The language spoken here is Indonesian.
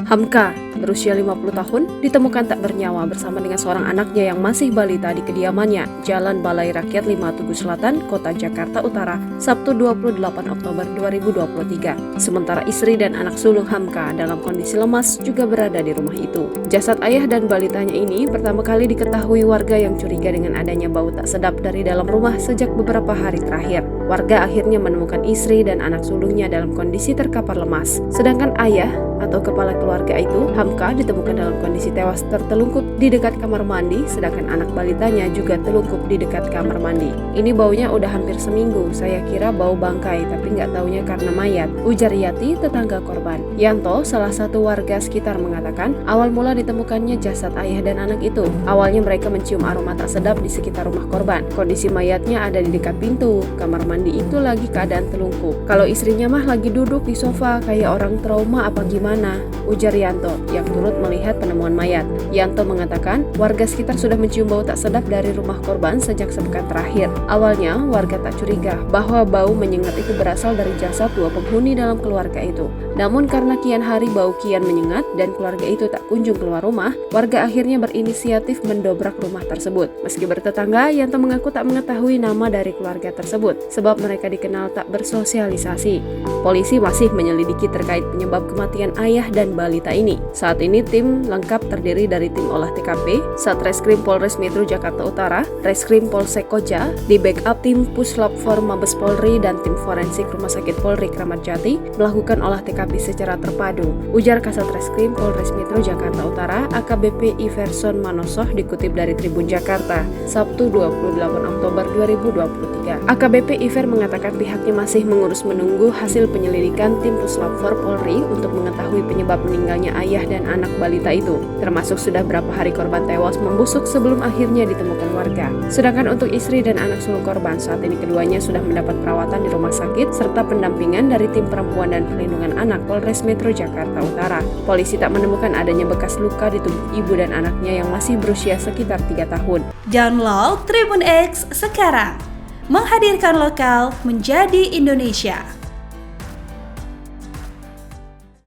Hamka, berusia 50 tahun, ditemukan tak bernyawa bersama dengan seorang anaknya yang masih balita di kediamannya, Jalan Balai Rakyat 5 Tugu Selatan, Kota Jakarta Utara, Sabtu 28 Oktober 2023. Sementara istri dan anak sulung Hamka dalam kondisi lemas juga berada di rumah itu. Jasad ayah dan balitanya ini pertama kali diketahui warga yang curiga dengan adanya bau tak sedap dari dalam rumah sejak beberapa hari terakhir. Warga akhirnya menemukan istri dan anak sulungnya dalam kondisi terkapar lemas. Sedangkan ayah atau kepala keluarga itu, Hamka, ditemukan dalam kondisi tewas tertelungkup di dekat kamar mandi, sedangkan anak balitanya juga telungkup di dekat kamar mandi. Ini baunya udah hampir seminggu, saya kira bau bangkai, tapi nggak taunya karena mayat, ujar Yati, tetangga korban. Yanto, salah satu warga sekitar mengatakan, awal mula ditemukannya jasad ayah dan anak itu. Awalnya mereka mencium aroma tak sedap di sekitar rumah korban. Kondisi mayatnya ada di dekat pintu, kamar mandi itu lagi keadaan telungkup. Kalau istrinya mah lagi duduk di sofa kayak orang trauma apa gimana, ujar Yanto yang turut melihat penemuan mayat. Yanto mengatakan warga sekitar sudah mencium bau tak sedap dari rumah korban sejak sepekan terakhir. Awalnya warga tak curiga bahwa bau menyengat itu berasal dari jasad dua penghuni dalam keluarga itu. Namun karena kian hari bau kian menyengat dan keluarga itu tak kunjung keluar rumah, warga akhirnya berinisiatif mendobrak rumah tersebut. Meski bertetangga, Yanto mengaku tak mengetahui nama dari keluarga tersebut sebab mereka dikenal tak bersosialisasi. Polisi masih menyelidiki terkait penyebab kematian ayah dan balita ini. Saat ini tim lengkap terdiri dari tim olah TKP, Satreskrim Polres Metro Jakarta Utara, Reskrim Polsek Koja, di backup tim Puslap for Mabes Polri dan tim forensik Rumah Sakit Polri Kramat Jati melakukan olah TKP secara terpadu, ujar Kasat Reskrim Polres Metro Jakarta Utara AKBP Iverson Manosoh dikutip dari Tribun Jakarta, Sabtu 28 Oktober 2023. AKBP Iver mengatakan pihaknya masih menunggu hasil penyelidikan tim Puslap for Polri untuk mengetahui penyebab meninggalnya ayah dan anak balita itu, termasuk sudah berapa hari korban tewas membusuk sebelum akhirnya ditemukan warga. Sedangkan untuk istri dan anak sulung korban, saat ini keduanya sudah mendapat perawatan di rumah sakit serta pendampingan dari tim perempuan dan perlindungan anak Polres Metro Jakarta Utara. Polisi tak menemukan adanya bekas luka di tubuh ibu dan anaknya yang masih berusia sekitar 3 tahun. Download Tribun X sekarang, menghadirkan lokal menjadi Indonesia.